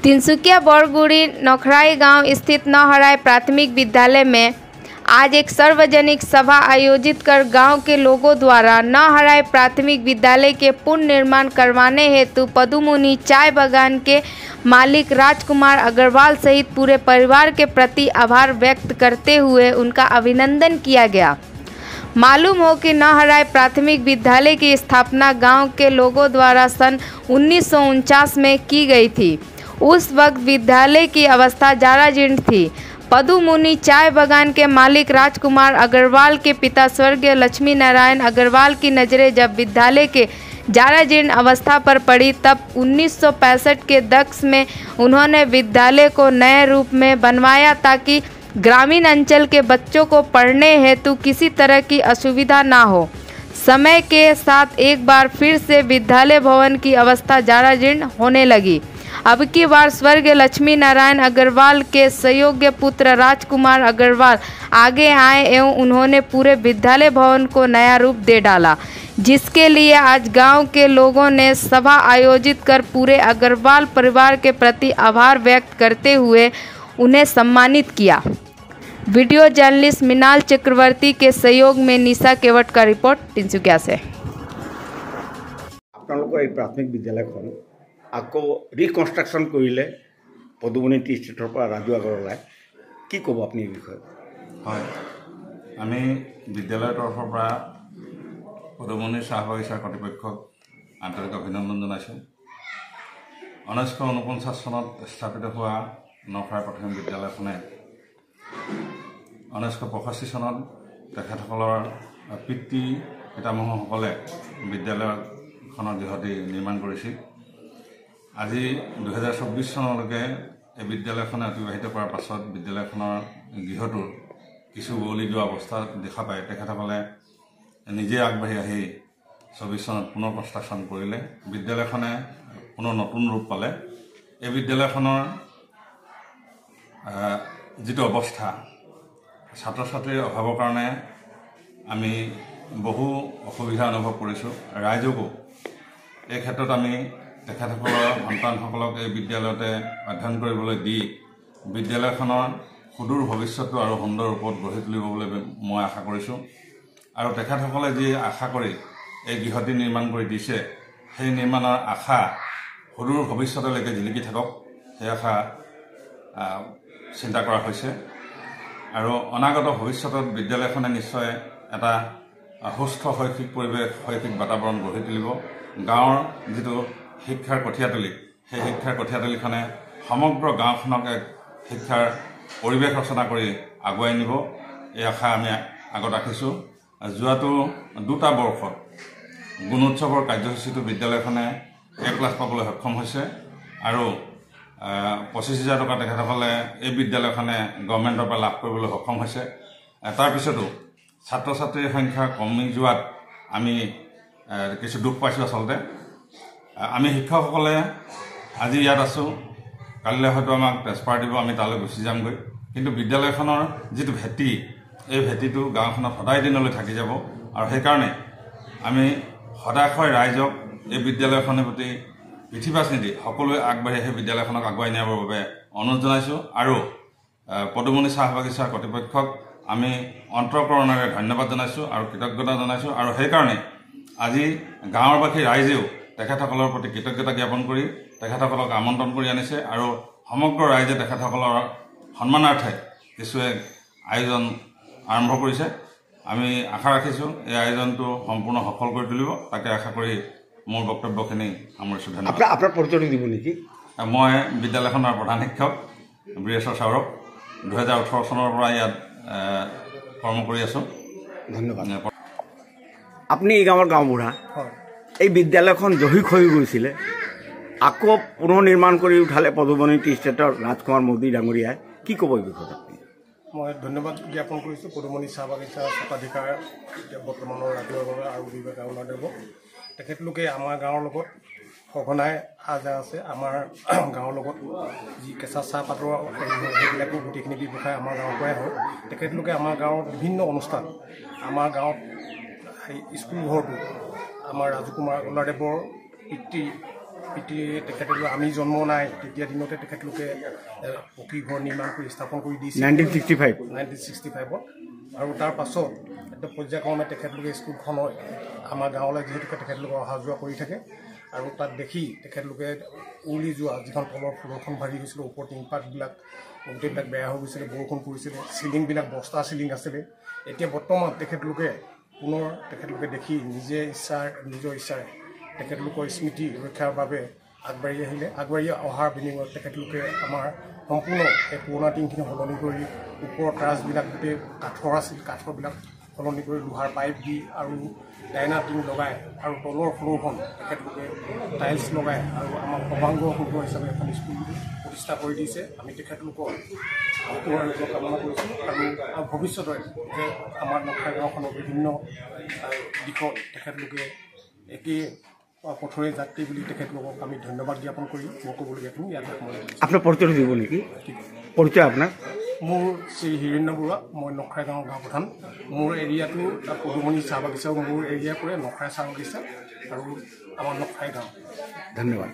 तिनसुकिया बरगुड़ी नखराई गांव स्थित नहराई प्राथमिक विद्यालय में आज एक सार्वजनिक सभा आयोजित कर गांव के लोगों द्वारा नहराई प्राथमिक विद्यालय के पुनर्निर्माण करवाने हेतु पदुमुनि चाय बागान के मालिक राजकुमार अग्रवाल सहित पूरे परिवार के प्रति आभार व्यक्त करते हुए उनका अभिनंदन किया गया। मालूम हो कि नहराई प्राथमिक विद्यालय की स्थापना गांव के लोगों द्वारा सन 1949 में की गई थी। उस वक्त विद्यालय की अवस्था जराजीर्ण थी। पदुमुनि चाय बागान के मालिक राजकुमार अग्रवाल के पिता स्वर्गीय लक्ष्मी नारायण अग्रवाल की नज़रें जब विद्यालय के जराजीर्ण अवस्था पर पड़ी, तब 1965 के दशक में उन्होंने विद्यालय को नए रूप में बनवाया ताकि ग्रामीण अंचल के बच्चों को पढ़ने हेतु किसी तरह की असुविधा ना हो। समय के साथ एक बार फिर से विद्यालय भवन की अवस्था जराजीर्ण होने लगी। अब की बार स्वर्गीय लक्ष्मी नारायण अग्रवाल के सहयोगी पुत्र राजकुमार अग्रवाल आगे आए एवं उन्होंने पूरे विद्यालय भवन को नया रूप दे डाला, जिसके लिए आज गांव के लोगों ने सभा आयोजित कर पूरे अग्रवाल परिवार के प्रति आभार व्यक्त करते हुए उन्हें सम्मानित किया। वीडियो जर्नलिस्ट मिनाल चक्रवर्ती के सहयोग में निशा केवट का रिपोर्ट तिनसुकिया से। प्राथमिक विद्यालय আকৌ ৰিকনষ্ট্ৰাকশ্যন কৰিলে পদুমনি টি ষ্টেটৰ পৰা ৰাজু আগৰৱালাই, কি ক'ব আপুনি এই বিষয়ে? হয়, আমি বিদ্যালয়ৰ তৰফৰ পৰা পদুমনি চাহ বাগিচাৰ কৰ্তৃপক্ষক আন্তৰিক অভিনন্দন জনাইছোঁ। 1949 চনত স্থাপিত হোৱা নখৰাইৰ প্ৰাথমিক বিদ্যালয়খনে 1985 চনত তেখেতসকলৰ পিতৃ পিতামহসকলে বিদ্যালয়খনৰ গৃহটি নিৰ্মাণ কৰিছিল। আজি 2024 চনলৈকে এই বিদ্যালয়খনে অতিবাহিত কৰাৰ পাছত বিদ্যালয়খনৰ গৃহটোৰ কিছু গলি যোৱা অৱস্থা দেখা পায় তেখেতসকলে নিজে আগবাঢ়ি আহি 24 চনত পুনৰ কনষ্ট্ৰাকশ্যন কৰিলে। বিদ্যালয়খনে পুনৰ নতুন ৰূপ পালে। এই বিদ্যালয়খনৰ যিটো অৱস্থা, ছাত্ৰ ছাত্ৰীৰ অভাৱৰ কাৰণে আমি বহু অসুবিধা অনুভৱ কৰিছোঁ। ৰাইজকো এই ক্ষেত্ৰত আমি তেখেতসকলৰ সন্তানসকলক এই বিদ্যালয়তে অধ্যয়ন কৰিবলৈ দি বিদ্যালয়খনৰ সুদূৰ ভৱিষ্যতটো আৰু সুন্দৰ ৰূপত গঢ়ি তুলিব বুলি মই আশা কৰিছোঁ। আৰু তেখেতসকলে যি আশা কৰি এই গৃহটি নিৰ্মাণ কৰি দিছে, সেই নিৰ্মাণৰ আশা সুদূৰ ভৱিষ্যতলৈকে জিলিকি থাকক, সেই আশা চিন্তা কৰা হৈছে। আৰু অনাগত ভৱিষ্যতত বিদ্যালয়খনে নিশ্চয় এটা সুস্থ শৈক্ষিক পৰিৱেশ, শৈক্ষিক বাতাবৰণ গঢ়ি তুলিব। গাঁৱৰ যিটো শিক্ষাৰ কঠীয়াতলী, সেই শিক্ষাৰ কঠীয়াতলীখনে সমগ্ৰ গাঁওখনক এক শিক্ষাৰ পৰিৱেশ ৰচনা কৰি আগুৱাই নিব, এই আশা আমি আগত ৰাখিছোঁ। যোৱাটো দুটা বৰ্ষত গুণোৎসৱৰ কাৰ্যসূচীটো বিদ্যালয়খনে A+ পাবলৈ সক্ষম হৈছে আৰু 25,000 টকা তেখেতসকলে এই বিদ্যালয়খনে গভৰ্ণমেণ্টৰ পৰা লাভ কৰিবলৈ সক্ষম হৈছে। তাৰপিছতো ছাত্ৰ ছাত্ৰীৰ সংখ্যা কমি যোৱাত আমি কিছু দুখ পাইছোঁ। আচলতে আমি শিক্ষকসকলে আজি ইয়াত আছোঁ, কালিলৈ হয়তো আমাক ট্ৰেন্সফাৰ দিব, আমি তালৈ গুচি যামগৈ, কিন্তু বিদ্যালয়খনৰ যিটো ভেটি, এই ভেটিটো গাঁওখনত সদায় দিনলৈ থাকি যাব। আৰু সেইকাৰণে আমি সদায় ৰাইজক এই বিদ্যালয়খনৰ প্ৰতি পিঠিপাছ নিদি সকলোৱে আগবাঢ়ি সেই বিদ্যালয়খনক আগুৱাই নিয়াৰ বাবে অনুৰোধ জনাইছোঁ। আৰু পদুমনি চাহ বাগিচাৰ কৰ্তৃপক্ষক আমি অন্তৰকৰণেৰে ধন্যবাদ জনাইছোঁ আৰু কৃতজ্ঞতা জনাইছোঁ। আৰু সেইকাৰণে আজি গাঁৱৰবাসী ৰাইজেও তেখেতসকলৰ প্ৰতি কৃতজ্ঞতা জ্ঞাপন কৰি তেখেতসকলক আমন্ত্ৰণ কৰি আনিছে আৰু সমগ্ৰ ৰাইজে তেখেতসকলৰ সন্মানাৰ্থে কিছু এক আয়োজন আৰম্ভ কৰিছে। আমি আশা ৰাখিছোঁ এই আয়োজনটো সম্পূৰ্ণ সফল কৰি তুলিব, তাকে আশা কৰি মোৰ বক্তব্যখিনি সামৰিছোঁ। ধন্যবাদ। আপোনাৰ পৰিচয় দিব নেকি? মই বিদ্যালয়খনৰ প্ৰধান শিক্ষক বীৰেশ্বৰ চাউৰক 2018 চনৰ পৰা ইয়াত কৰ্ম কৰি আছোঁ। ধন্যবাদ। আপুনি এই গাঁৱৰ গাঁওবুঢ়া, এই বিদ্যালয়খন জহিক হৈ গৈছিলে, আকৌ পুনৰ নিৰ্মাণ কৰি উঠালে পদুমনি টি ষ্টেটৰ ৰাজকুমাৰ মোদী ডাঙৰীয়াই, কি ক'ব এই বিষয়ত? মই ধন্যবাদ জ্ঞাপন কৰিছোঁ পদুমনি চাহ বাগিচা স্বত্বাধিকাৰ বৰ্তমানৰ ৰাজুৱাগৰ আৰু বিবেক অৰুণাদেৱক। তেখেতলোকে আমাৰ গাঁৱৰ লগত সঘনাই আজা আছে। আমাৰ গাঁৱৰ লগত যি কেঁচা চাহপাতৰ সেইবিলাকো গোটেইখিনি ব্যৱসায় আমাৰ গাঁৱৰ পৰাই হয়। তেখেতলোকে আমাৰ গাঁৱৰ বিভিন্ন অনুষ্ঠান, আমাৰ গাঁৱত স্কুল ঘৰটো আমাৰ ৰাজকুমাৰ অৰুণাদেৱৰ পিতৃ তেখেতলোকে আমি জন্ম নাই তেতিয়া দিনতে তেখেতলোকে পকী ঘৰ নিৰ্মাণ কৰি স্থাপন কৰি দিছে 1965 আৰু তাৰ পাছত এটা পৰ্যায়ক্ৰমে তেখেতলোকে স্কুলখনৰ আমাৰ গাঁৱলৈ যিহেতুকে তেখেতলোকে অহা যোৱা কৰি থাকে আৰু তাত দেখি তেখেতলোকে উৰি যোৱা যিখন তলৰ ফ্ল'ৰখন ভাগি গৈছিলে ওপৰ টিংপাতবিলাক গোটেইবিলাক বেয়া হৈ গৈছিলে বৰষুণ পৰিছিলে চিলিংবিলাক বস্তা চিলিং আছিলে এতিয়া বৰ্তমান তেখেতলোকে পুনৰ তেখেতলোকে দেখি নিজৰ ইচ্ছাৰে তেখেতলোকৰ স্মৃতি ৰক্ষাৰ বাবে আগবাঢ়ি অহাৰ বিনিময়ত তেখেতলোকে আমাৰ সম্পূৰ্ণ এই পুৰণা টিংখিনি সলনি কৰি ওপৰৰ টাৰ্চবিলাক গোটেই কাঠৰ আছিল কাঠৰবিলাক সলনি কৰি লোহাৰ পাইপ দি আৰু ডাইনা টিং লগাই আৰু তলৰ ফ্ল'ৰখন তেখেতলোকে টাইলছ লগাই আৰু আমাৰ সৰ্বাংগ শুভ হিচাপে এখন স্কুল প্ৰতিষ্ঠা কৰি দিছে আমি তেখেতলোকৰ কামনা কৰিছোঁ আৰু ভৱিষ্যতে যে আমাৰ নখাই গাঁওখনৰ বিভিন্ন দিশত তেখেতলোকে একেই পথৰে যাত্ৰী বুলি তেখেতলোকক আমি ধন্যবাদ জ্ঞাপন কৰি মই ক'বলগীয়া আপুনি ইয়াতে আপোনাৰ পৰিচয় দিব নেকি পৰিচয় আপোনাৰ মোৰ শ্ৰী হিৰণ্য বৰুৱা মই নখাই গাঁৱৰ গাঁও প্ৰধান মোৰ এৰিয়াটো পদুমণি চাহ বাগিচাও মোৰ এৰিয়া পৰে নখাই চাহ বাগিচা আৰু আমাৰ নখাই গাঁও ধন্যবাদ